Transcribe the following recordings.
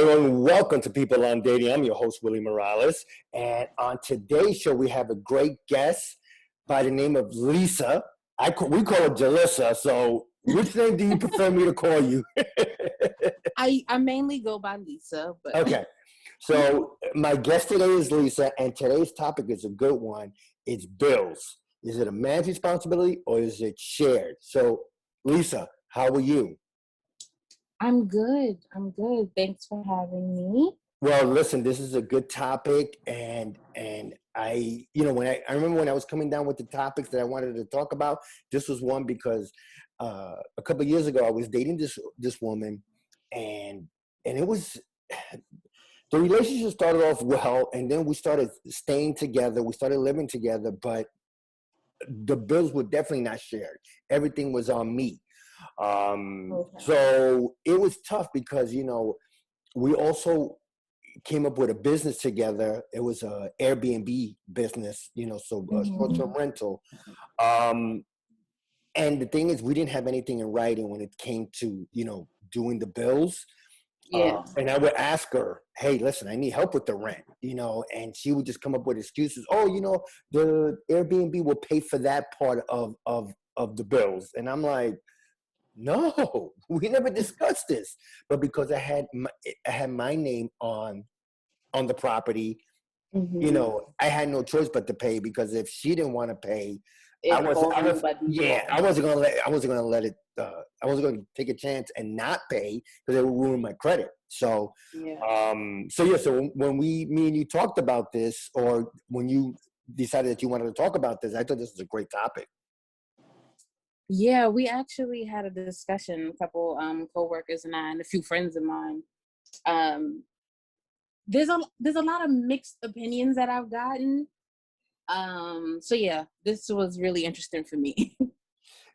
everyone. Welcome to People on Dating. I'm your host, Willie Morales. And on today's show, we have a great guest by the name of Lisa. We call her Jalissa. So which name do you prefer me to call you? I mainly go by Lisa. But Okay. So my guest today is Lisa, and today's topic is a good one. It's bills. Is it a man's responsibility or is it shared? So, Lisa, how are you? I'm good. Thanks for having me. Well, listen, this is a good topic, and I, when I remember when I was coming down with the topics that I wanted to talk about, this was one because a couple of years ago I was dating this woman, and it was the relationship started off well, and then we started staying together, we started living together, but the bills were definitely not shared. Everything was on me. So it was tough because, we also came up with a business together. It was a Airbnb business, short-term rental. And the thing is, we didn't have anything in writing when it came to, doing the bills. Yeah. And I would ask her, hey, listen, I need help with the rent, and she would just come up with excuses. Oh, the Airbnb will pay for that part of the bills. And I'm like, no, we never discussed this. But because I had my name on the property, I had no choice but to pay, because if she didn't want to pay, I wasn't gonna let it. I wasn't going to take a chance and not pay, because it would ruin my credit. So, So when me and you talked about this, or when you decided that you wanted to talk about this, I thought this was a great topic. Yeah, we actually had a discussion, a couple coworkers and I, and a few friends of mine. There's a lot of mixed opinions that I've gotten. So yeah, this was really interesting for me.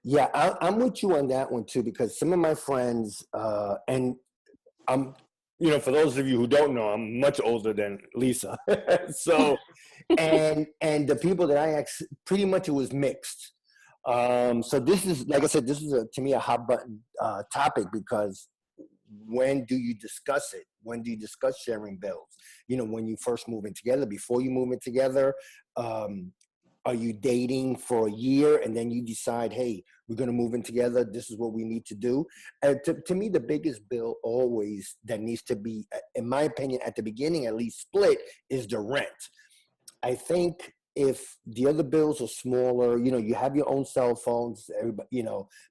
Yeah, I'm with you on that one too, because some of my friends, and I'm, for those of you who don't know, I'm much older than Lisa. So, and the people that I asked, pretty much it was mixed. So this is, like I said, this is to me a hot button topic, because when do you discuss it? When do you discuss sharing bills? When you first move in together, before you move in together, are you dating for a year and then you decide, hey, we're going to move in together, this is what we need to do? To me, the biggest bill always that needs to be, in my opinion, at the beginning at least split, is the rent. I think if the other bills are smaller, you have your own cell phones, everybody,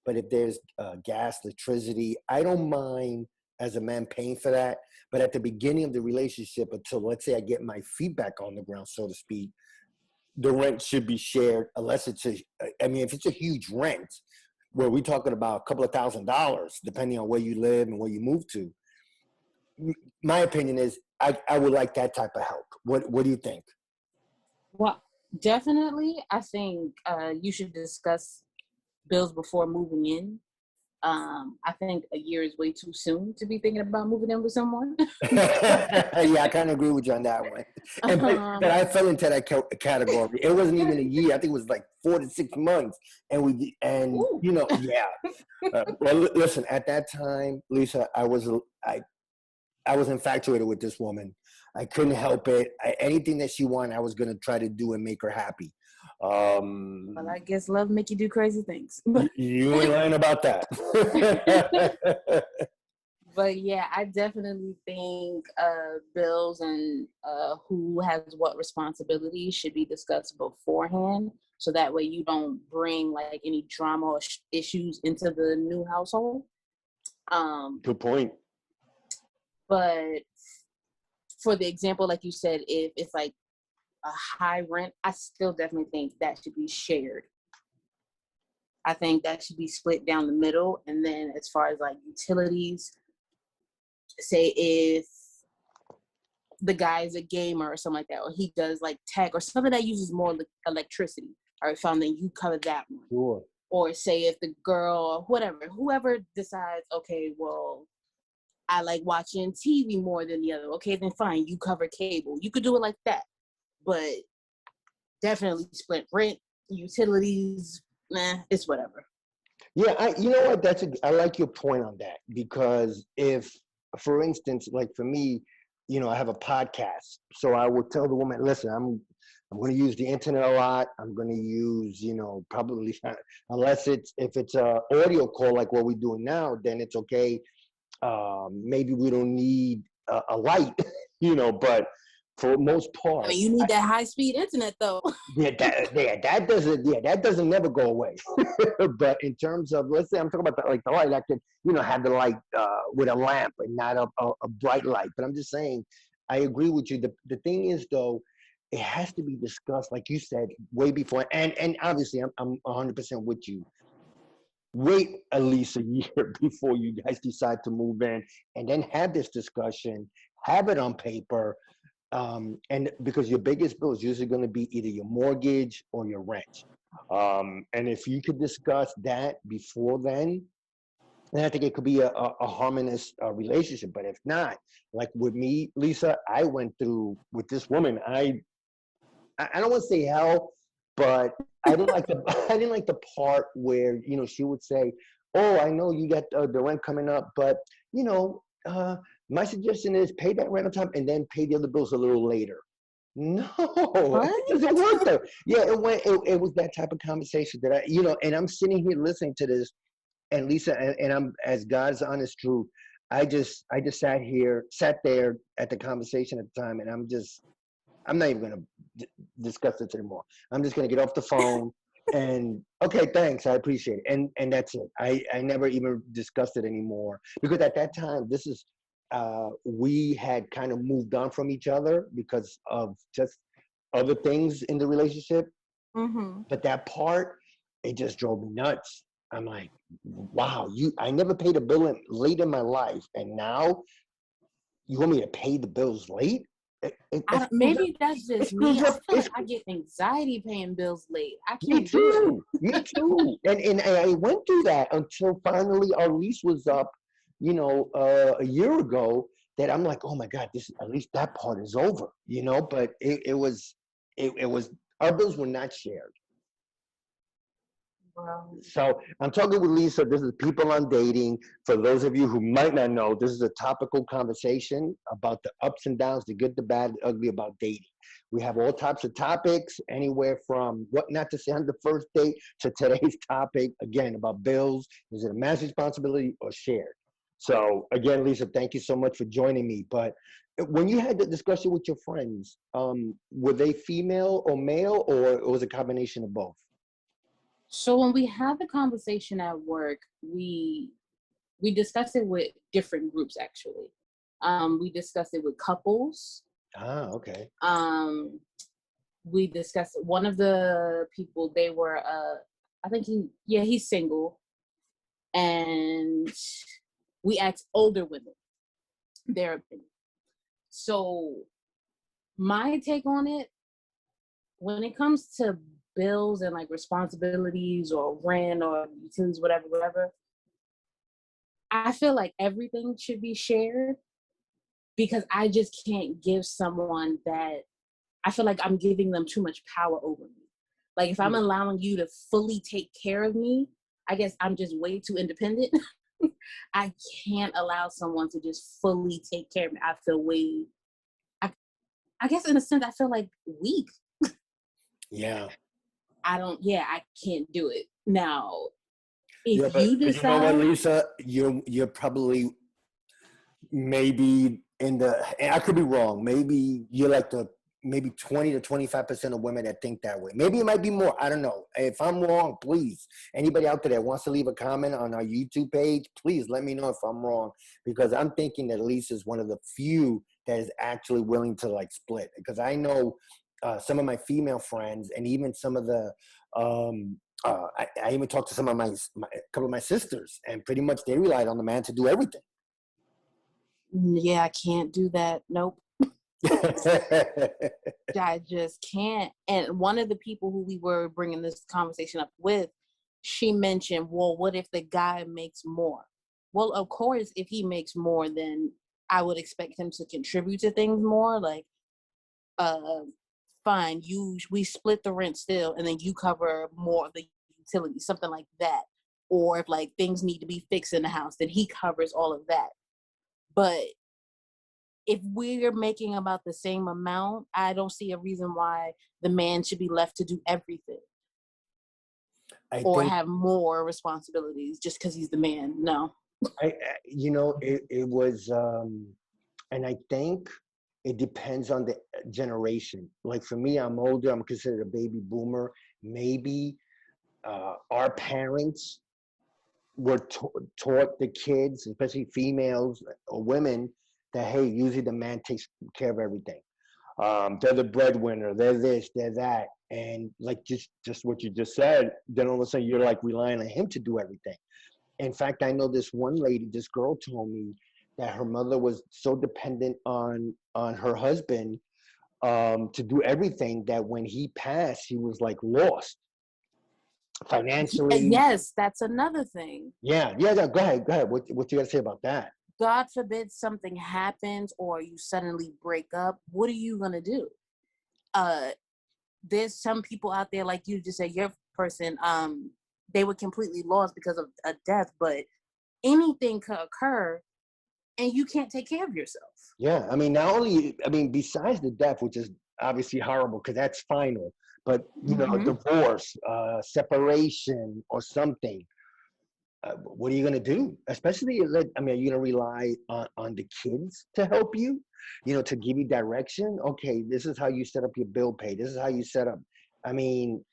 but if there's gas, electricity, I don't mind as a man paying for that. But at the beginning of the relationship, until, let's say, I get my feet back on the ground, so to speak, the rent should be shared, unless if it's a huge rent, where we're talking about a couple of $1,000s, depending on where you live and where you move to. My opinion is, I would like that type of help. What do you think? Well, definitely, I think you should discuss bills before moving in. I think a year is way too soon to be thinking about moving in with someone. Yeah, I kind of agree with you on that one. But I fell into that category. It wasn't even a year. I think it was like 4 to 6 months. Well, listen, at that time, Lisa, I was infatuated with this woman. I couldn't help it. Anything that she wanted, I was going to try to do and make her happy. Well, I guess love make you do crazy things. You ain't lying about that. But yeah, I definitely think bills and who has what responsibilities should be discussed beforehand, so that way you don't bring like any drama or issues into the new household. Good point. But for the example, like you said, if it's like a high rent, I still definitely think that should be shared. I think that should be split down the middle. And then as far as like utilities, say if the guy is a gamer or something like that, or he does like tech or something that uses more electricity, all right, fine, then you cover that one. Sure. Or say if the girl, whoever decides, okay, well, I like watching TV more than the other. Okay, then fine, you cover cable. You could do it like that. But definitely split rent, utilities, it's whatever. Yeah, you know what? I like your point on that, because if for instance, like for me, I have a podcast, so I would tell the woman, listen, I'm going to use the internet a lot. I'm going to use, probably unless if it's a audio call like what we're doing now, then it's okay. Maybe we don't need a light, but for most I part, mean, you need that high speed internet though. that doesn't never go away. But in terms of, let's say I'm talking about like the light, I could, have the light with a lamp and not a bright light. But I'm just saying, I agree with you. The thing is though, it has to be discussed, like you said, way before. And obviously, I'm 100% with you. Wait at least a year before you guys decide to move in, and then have this discussion, have it on paper, and because your biggest bill is usually going to be either your mortgage or your rent. And if you could discuss that before then I think it could be a harmonious relationship. But if not, like with me, Lisa, I went through with this woman. I don't want to say hell, but I didn't like the I didn't like the part where she would say, "Oh, I know you got the rent coming up, but you know, my suggestion is pay that rent on time and then pay the other bills a little later." No, it What? doesn't work though. Yeah, it was that type of conversation that and I'm sitting here listening to this, and Lisa, and I'm, as God's honest truth, I just sat there at the conversation at the time, and I'm not even going to discuss this anymore. I'm just going to get off the phone and okay, thanks, I appreciate it, and that's it. I never even discussed it anymore because at that time, we had kind of moved on from each other because of just other things in the relationship. Mm-hmm. But that part, it just drove me nuts. I'm like, wow, I never paid a bill late in my life, and now you want me to pay the bills late? Maybe that's It just me. screws I up. feel like I get anxiety paying bills late. I Me can't do it. too. Me too. And I went through that until finally our lease was up, a year ago. That I'm like, oh my God, this at least that part is over, But it was our bills were not shared. Wow. So I'm talking with Lisa. This is People on Dating. For those of you who might not know, this is a topical conversation about the ups and downs, the good, the bad, the ugly about dating. We have all types of topics, anywhere from what not to say on the first date to today's topic, again, about bills. Is it a man's responsibility or shared? So again, Lisa, thank you so much for joining me. But when you had the discussion with your friends, were they female or male, or it was a combination of both? So when we had the conversation at work, we discussed it with different groups actually. We discussed it with couples. Ah, okay. We discussed one of the people. They were, I think he's single, and we asked older women their opinion. So my take on it, when it comes to bills and like responsibilities or rent or utilities, whatever, I feel like everything should be shared because I just can't give someone that I feel like I'm giving them too much power over me. Like if I'm allowing you to fully take care of me, I guess I'm just way too independent. I can't allow someone to just fully take care of me. I feel I guess in a sense, I feel like weak. Yeah. I can't do it. Now, if Yeah, you but you know what, decide, Lisa? You're probably maybe and I could be wrong. Maybe you're like maybe 20 to 25% of women that think that way. Maybe it might be more. I don't know. If I'm wrong, please, anybody out there that wants to leave a comment on our YouTube page, please let me know if I'm wrong, because I'm thinking that Lisa is one of the few that is actually willing to like split. Because I know some of my female friends and even some of the I even talked to some of my couple of my sisters, and pretty much they relied on the man to do everything. yeah, I can't do that. Nope. I just can't. And one of the people who we were bringing this conversation up with, she mentioned, well, what if the guy makes more? Well, of course, if he makes more, then I would expect him to contribute to things more. Like, fine, we split the rent still, and then you cover more of the utilities, something like that. Or if like things need to be fixed in the house, then he covers all of that. But if we're making about the same amount, I don't see a reason why the man should be left to do everything I or think have more responsibilities just because he's the man. No. it was, and I think it depends on the generation. Like for me, I'm older. I'm considered a baby boomer. Maybe our parents were taught the kids, especially females or women, that hey, usually the man takes care of everything. They're the breadwinner. They're this. They're that. And like just what you just said, then all of a sudden you're like relying on him to do everything. In fact, I know this one lady, this girl told me that her mother was so dependent on her husband to do everything that when he passed, he was like lost financially. Yes, that's another thing. Yeah, yeah, yeah. Go ahead, go ahead. What you got to say about that? God forbid something happens or you suddenly break up. What are you going to do? Uh, there's some people out there, like you just said, your person, they were completely lost because of a death, but anything could occur and you can't take care of yourself. Yeah, I mean, not only, I mean, besides the death, which is obviously horrible because that's final, but Mm-hmm. divorce, separation, or something. What are you gonna do? Especially, I mean, are you gonna rely on the kids to help you? To give you direction. Okay, this is how you set up your bill pay. This is how you set up. I mean,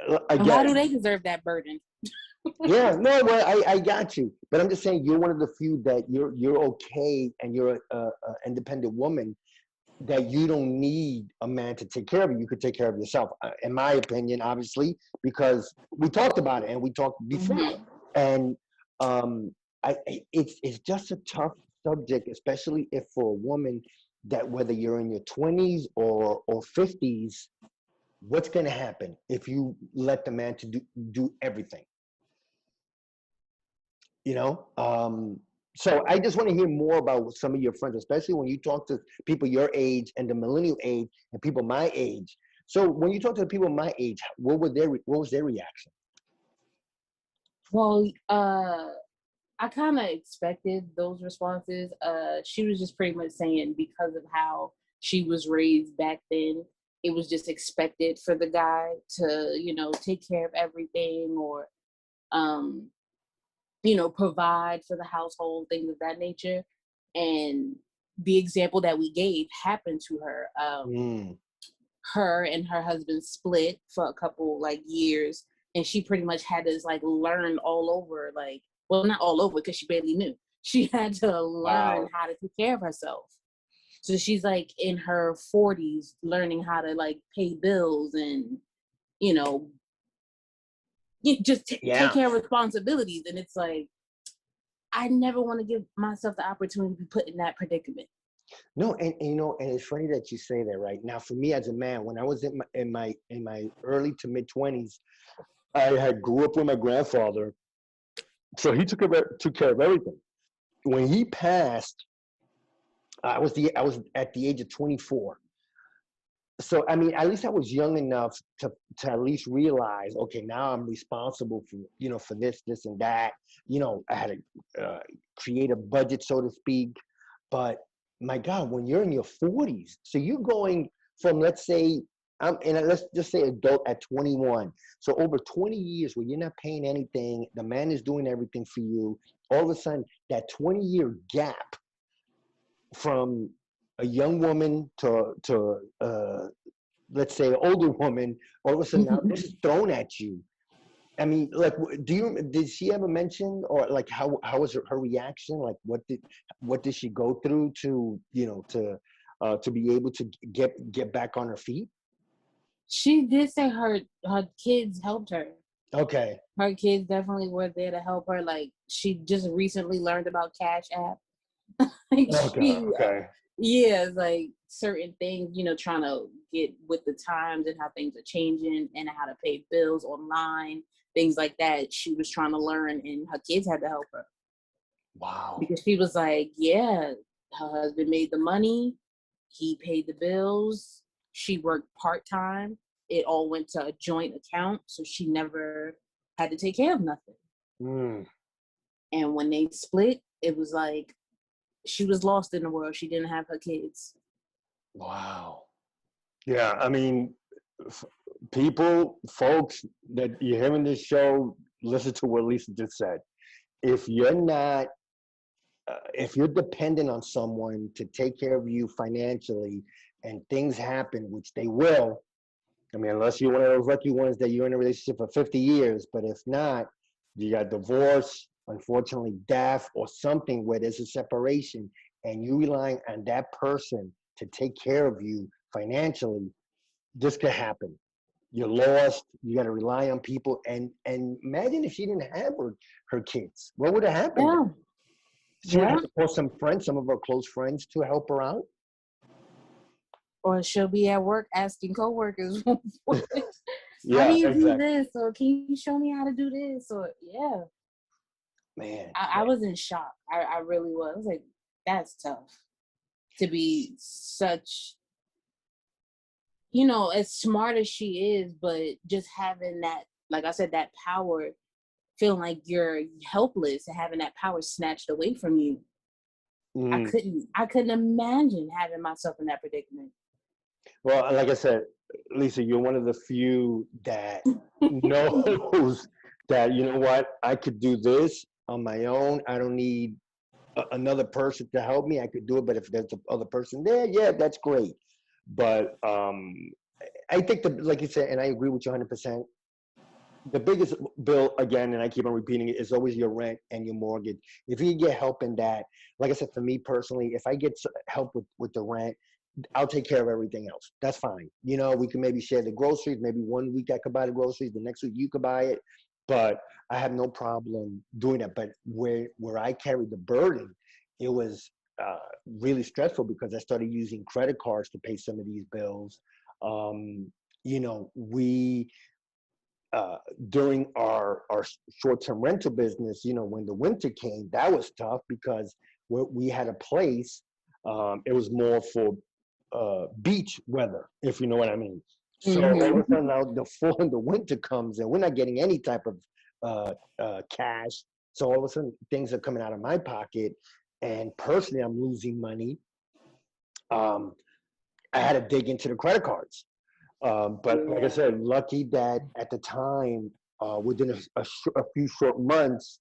And why do again, they deserve that burden? yeah, no, well, I got you, but I'm just saying you're one of the few that you're okay and you're a independent woman that you don't need a man to take care of you. You could take care of yourself, in my opinion, obviously, because we talked about it and we talked before. Mm-hmm. And it's just a tough subject, especially if for a woman that whether you're in your 20s or 50s, what's going to happen if you let the man to do everything? you know so I just want to hear more about some of your friends, especially when you talk to people your age and the millennial age and people my age. So when you talk to the people my age, what was their reaction? Well, I kind of expected those responses. She was just pretty much saying because of how she was raised back then, it was just expected for the guy to, take care of everything or, um, provide for the household, things of that nature. And the example that we gave happened to her. Mm. Her and her husband split for a couple like years, and she pretty much had to like learn all over, like, well, not all over because she barely knew. She had to learn Wow. how to take care of herself. So she's like in her 40s learning how to like pay bills and you know just take Yeah. care of responsibilities. And it's like I never want to give myself the opportunity to be put in that predicament. No, and it's funny that you say that. Right now, for me as a man, when I was in my early to mid 20s, I had grew up with my grandfather, so he took care of everything. When he passed, I was at the age of 24. So I mean, at least I was young enough to at least realize, okay, now I'm responsible for for this and that. I had to create a budget, so to speak. But my God, when you're in your 40s, so you're going from, let's say, let's just say adult at 21. So over 20 years where you're not paying anything, the man is doing everything for you. All of a sudden, that 20-year gap from a young woman to let's say an older woman, all of a sudden now this is thrown at you. I mean, like, did she ever mention, or like how was her reaction? Like, what did she go through to be able to get back on her feet? She did say her kids helped her. Okay. Her kids definitely were there to help her. Like she just recently learned about Cash App. Like Okay. Okay. yeah, like certain things, trying to get with the times and how things are changing and how to pay bills online, things like that. She was trying to learn, and her kids had to help her Wow. because she was like, yeah, her husband made the money, he paid the bills, she worked part time. It all went to a joint account, so she never had to take care of nothing. Mm. And when they split, it was like she was lost in the world. She didn't have her kids. Wow. Yeah, I mean, folks that you hear in this show, listen to what Lisa just said. If you're not, if you're dependent on someone to take care of you financially, and things happen, which they will, I mean, unless you're one of those lucky ones that you're in a relationship for 50 years, but if not, you got divorce, unfortunately, death, or something where there's a separation, and you relying on that person to take care of you financially, this could happen. You're lost. You got to rely on people. And imagine if she didn't have her kids. What would have happened? Yeah. She would Yeah. have to call some friends, some of her close friends, to help her out. Or she'll be at work asking coworkers, Yeah, how do you do exactly. this? Or can you show me how to do this? Or yeah. Man. I was in shock. I really was. I was like, that's tough. To be such, as smart as she is, but just having that, like I said, that power, feeling like you're helpless and having that power snatched away from you. I couldn't imagine having myself in that predicament. Well, like I said, Lisa, you're one of the few that knows that, you know what, I could do this on my own. I don't need another person to help me. I could do it, but if there's the other person there, yeah, that's great. But I think like you said, and I agree with you 100%. The biggest bill, again, and I keep on repeating it, is always your rent and your mortgage. If you get help in that, like I said, for me personally, if I get help with the rent, I'll take care of everything else. That's fine. We can maybe share the groceries. Maybe one week I could buy the groceries, the next week you could buy it. But I have no problem doing that. But where I carried the burden, it was really stressful because I started using credit cards to pay some of these bills. We during our short-term rental business, when the winter came, that was tough because we had a place. It was more for beach weather, if you know what I mean. So all of a sudden now the fall and the winter comes and we're not getting any type of cash. So all of a sudden things are coming out of my pocket, and personally I'm losing money. I had to dig into the credit cards. But like I said, lucky that at the time, within a few short months,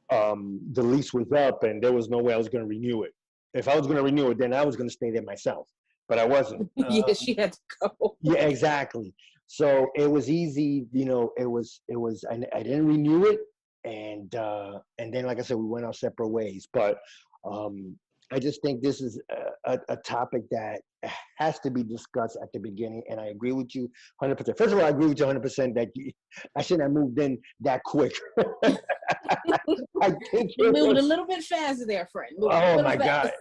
the lease was up and there was no way I was going to renew it. If I was going to renew it, then I was going to stay there myself, but I wasn't. Yeah, she had to go. Yeah, exactly. So it was easy, it was, I didn't renew it. And then, like I said, we went our separate ways, but, I just think this is a topic that has to be discussed at the beginning, and I agree with you 100%. First of all, I agree with you 100% that I shouldn't have moved in that quick. I think you moved a little bit faster there, friend. Oh my God!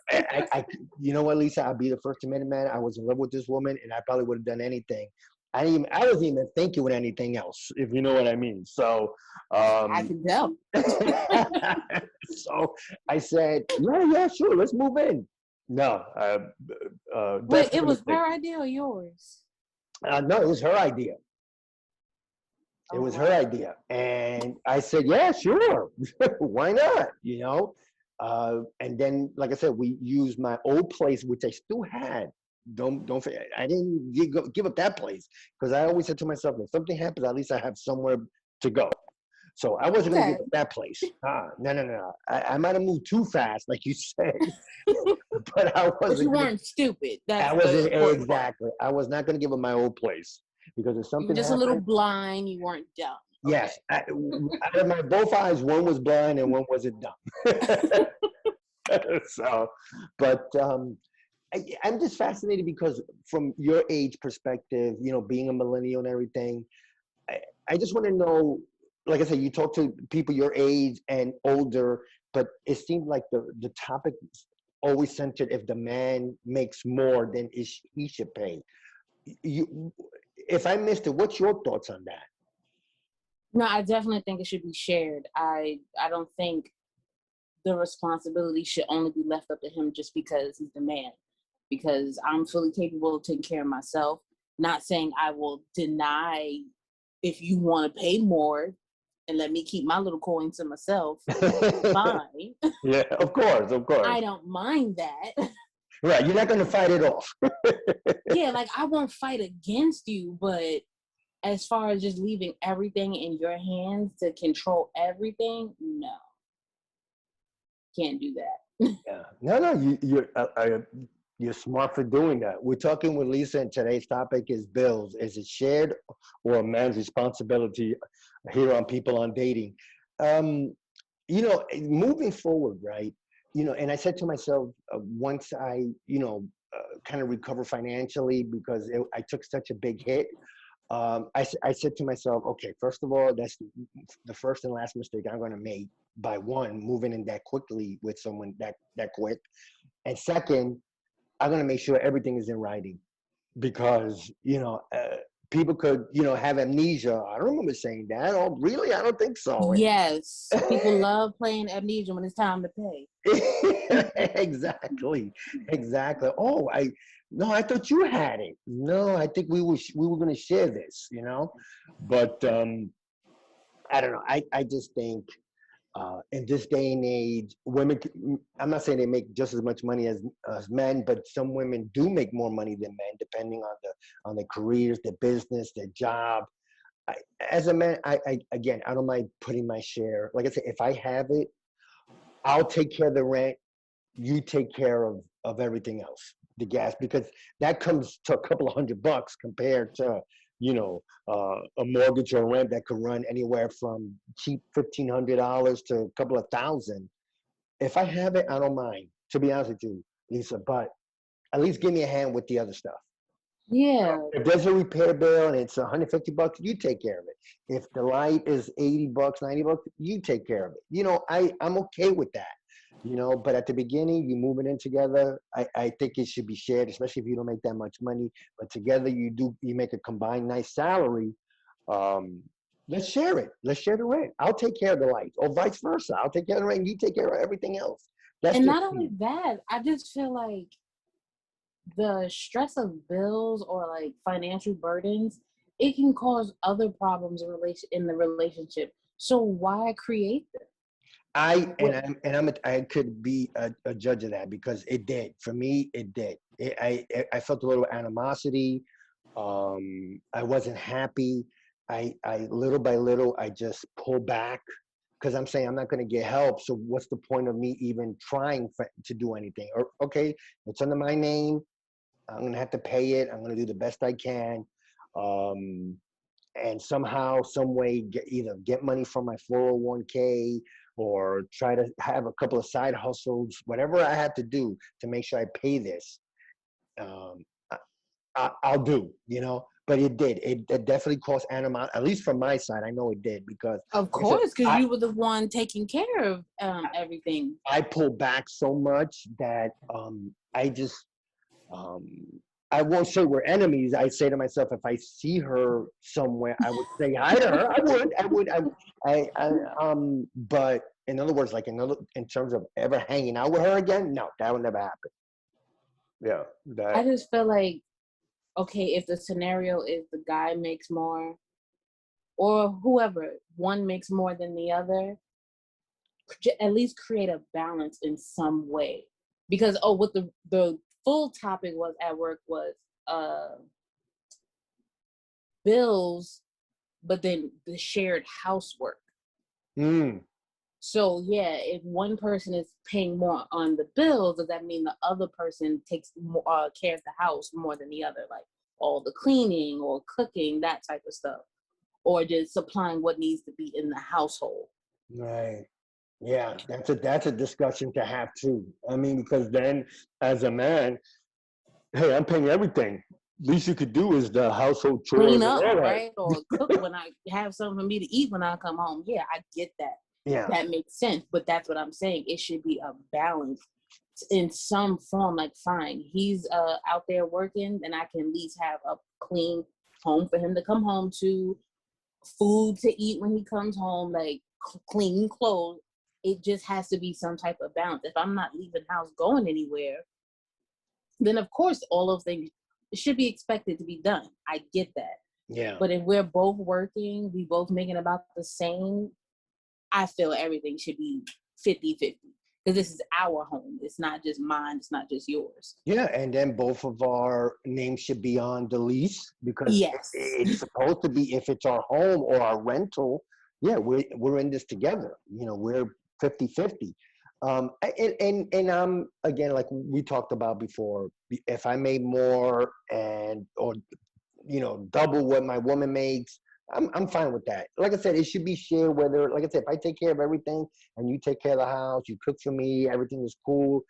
You know what, Lisa? I'll be the first to admit, man. I was in love with this woman, and I probably would have done anything. I wasn't even thinking with anything else, if you know what I mean. So I can tell. So I said, yeah, sure, let's move in. No, wait, it was her idea or yours? No, it was her idea. It was her idea, and I said, yeah, sure, why not? And then, like I said, we used my old place, which I still had. Don't forget, I didn't give up that place because I always said to myself, if something happens, at least I have somewhere to go. So I wasn't going to give up that place. No. I might have moved too fast, like you said, but I wasn't. But you weren't stupid. I wasn't exactly. I was not going to give up my old place because if something just happened, a little blind. You weren't dumb. Yes, out of my both eyes, one was blind and one wasn't dumb. So, but I'm just fascinated because from your age perspective, being a millennial and everything, I just want to know, like I said, you talk to people your age and older, but it seemed like the topic always centered if the man makes more, then he should pay. If I missed it, what's your thoughts on that? No, I definitely think it should be shared. I don't think the responsibility should only be left up to him just because he's the man. Because I'm fully capable of taking care of myself. Not saying I will deny if you want to pay more and let me keep my little coin to myself, fine. Yeah, of course, of course. I don't mind that. Right, you're not going to fight it off. Yeah, like I won't fight against you, but as far as just leaving everything in your hands to control everything, no, can't do that. Yeah. No, you're smart for doing that. We're talking with Lisa, and today's topic is bills. Is it shared or a man's responsibility here on People on Dating? Um, moving forward, right? And I said to myself, once I, kind of recover financially because I took such a big hit. I said to myself, okay, first of all, that's the first and last mistake I'm going to make by one, moving in that quickly with someone that quick. And second, I'm going to make sure everything is in writing because, people could, have amnesia. I don't remember saying that. Oh, really? I don't think so. Yes, people love playing amnesia when it's time to pay. Exactly. Exactly. Oh, no, I thought you had it. No, I think we were going to share this, but I don't know. I just think in this day and age, women, I'm not saying they make just as much money as men, but some women do make more money than men, depending on their careers, their business, their job. As a man, again, I don't mind putting my share. Like I said, if I have it, I'll take care of the rent. You take care of everything else, the gas, because that comes to a couple of $100 compared to, a mortgage or rent that could run anywhere from cheap $1,500 to a couple of thousand. If I have it, I don't mind, to be honest with you, Lisa, but at least give me a hand with the other stuff. Yeah. If there's a repair bill and it's $150, you take care of it. If the light is $80, $90, you take care of it. I'm okay with that. But at the beginning, you moving in together, I think it should be shared, especially if you don't make that much money. But together you make a combined nice salary. Let's share it. Let's share the rent. I'll take care of the lights, or vice versa. I'll take care of the rent and you take care of everything else. That's And just not only me. that, I just feel like the stress of bills or like financial burdens, it can cause other problems in the relationship. So why create them? I could be a judge of that because it did for me. It did. I felt a little animosity. I wasn't happy. I little by little I just pulled back because I'm saying I'm not going to get help. So what's the point of me even trying to do anything? Or okay, it's under my name. I'm going to have to pay it. I'm going to do the best I can. Um, and somehow, some way, either get money from my 401k or try to have a couple of side hustles, whatever I have to do to make sure I pay this. Um, I'll do, But it did. It definitely caused animosity, at least from my side. I know it did because, Of like I said, course, because you were the one taking care of everything. I pulled back so much that I just um, I won't say we're enemies. I say to myself, if I see her somewhere, I would say hi to her. But in other words, in terms of ever hanging out with her again, no, that would never happen. Yeah, I that. just feel like, okay, if the scenario is the guy makes more or whoever, one makes more than the other, at least create a balance in some way. Because what the full topic was at work was bills, but then the shared housework. Mm, So yeah, if one person is paying more on the bills, does that mean the other person takes more, care of the house more than the other, like all the cleaning or cooking, that type of stuff, or just supplying what needs to be in the household? right. Yeah, that's a discussion to have too. I mean, because then as a man, hey, I'm paying everything. Least you could do is the household Clean chores and up, all that. right? Or cook when I have something for me to eat when I come home. Yeah, I get that. Yeah. That makes sense. But that's what I'm saying. It should be a balance in some form. Like, fine, he's out there working, and I can at least have a clean home for him to come home to, food to eat when he comes home, like clean clothes. It just has to be some type of balance. If I'm not leaving the house going anywhere, then of course all of things should be expected to be done. I get that. Yeah. But if we're both working, we both making about the same, I feel everything should be 50-50 because this is our home. It's not just mine. It's not just yours. Yeah, and then both of our names should be on the lease because Yes. it's supposed to be, if it's our home or our rental, yeah, we're in this together. You know, we're 50-50. And again, like we talked about before, if I made more or double what my woman makes, I'm fine with that. Like I said, it should be shared. Whether, like I said, if I take care of everything and you take care of the house, you cook for me, everything is cool.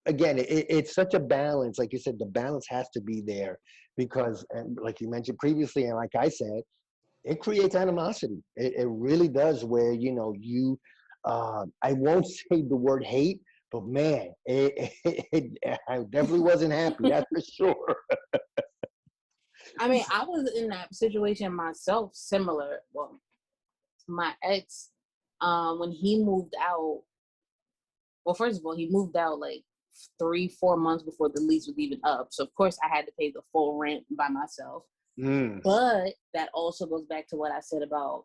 Again, it's such a balance. Like you said, the balance has to be there because, and like you mentioned previously, and like I said, it creates animosity. It really does. Where I won't say the word hate, but man, I definitely wasn't happy. That's for sure. I mean, I was in that situation myself, similar. Well, my ex, when he moved out, well, first of all, he moved out like 3-4 months before the lease was even up. So of course I had to pay the full rent by myself. But that also goes back to what I said about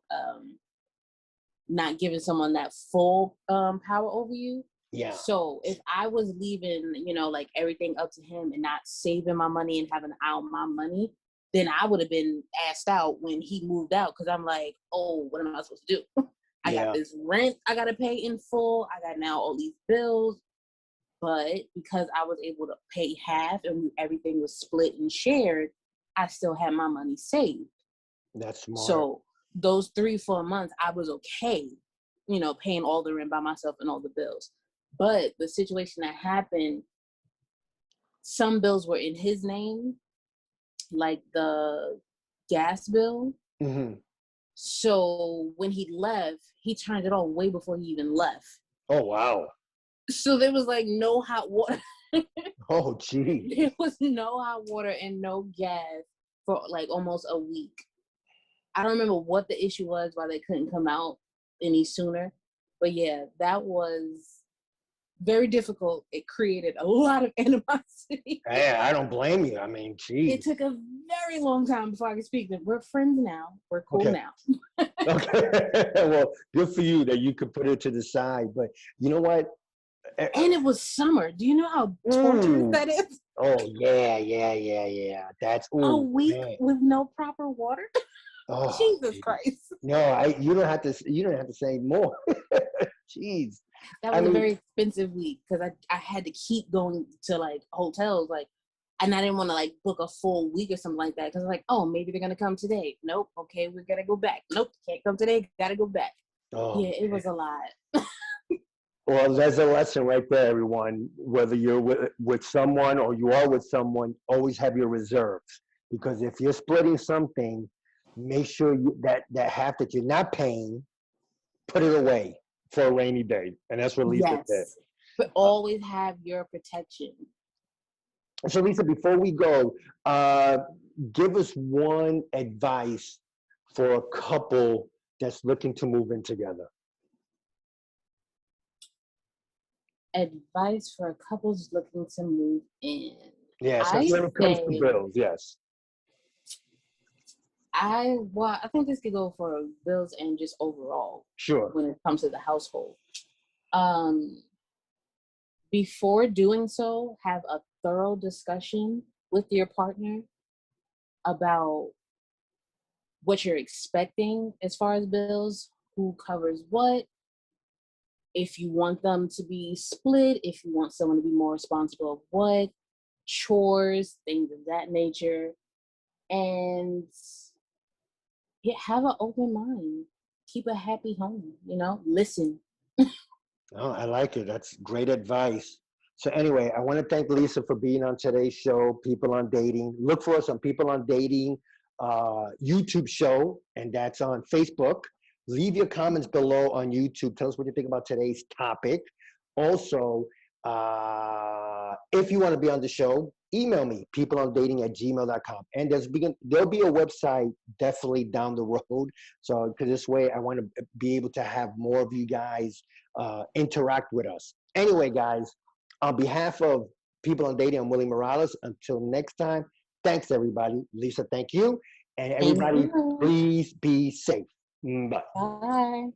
not giving someone that full power over you. Yeah. So if I was leaving, like everything up to him and not saving my money and having out my money, then I would have been asked out when he moved out because I'm like, oh, what am I supposed to do? I got this rent I got to pay in full. I got now all these bills. But because I was able to pay half and everything was split and shared, I still had my money saved. That's smart. So those 3-4 months, I was okay, paying all the rent by myself and all the bills. But the situation that happened, some bills were in his name, like the gas bill. Mm-hmm. So when he left, he turned it on way before he even left. Oh, wow. So there was like no hot water. Oh, gee. There was no hot water and no gas for like almost a week. I don't remember what the issue was, why they couldn't come out any sooner. But yeah, that was very difficult. It created a lot of animosity. Hey, I don't blame you. I mean, geez. It took a very long time before I could speak. We're friends now. We're cool now. Okay. Well, good for you that you could put it to the side. But you know what? And it was summer. Do you know how torturous that is? Oh, yeah. That's a week with no proper water. Oh, Jesus Christ! No, you don't have to. You don't have to say more. Jeez. That was a very expensive week because I had to keep going to like hotels, and I didn't want to like book a full week or something like that because like, oh, maybe they're gonna come today. Nope. Okay, we gotta go back. Nope, can't come today. Gotta go back. Oh, yeah, it was a lot. Well, there's a lesson right there, everyone. Whether you're with someone or you are with someone, always have your reserves. Because if you're splitting something, make sure that half that you're not paying, put it away for a rainy day. And that's what Lisa said. But always have your protection. So Lisa, before we go, give us one advice for a couple that's looking to move in together. Advice for couples looking to move in. Yes, when it comes to bills, yes. I think this could go for bills and just overall. Sure. When it comes to the household. Before doing so, have a thorough discussion with your partner about what you're expecting as far as bills, who covers what, if you want them to be split, if you want someone to be more responsible of what, chores, things of that nature. And have an open mind. Keep a happy home, listen. Oh, I like it. That's great advice. So anyway, I want to thank Lisa for being on today's show, People on Dating. Look for us on People on Dating YouTube show, and that's on Facebook. Leave your comments below on YouTube. Tell us what you think about today's topic. Also, if you want to be on the show, email me, peopleondating@gmail.com. And there'll be a website definitely down the road. So, because this way I want to be able to have more of you guys interact with us. Anyway, guys, on behalf of People on Dating, I'm Willie Morales. Until next time, thanks, everybody. Lisa, thank you. And everybody, please be safe. Bye. Bye.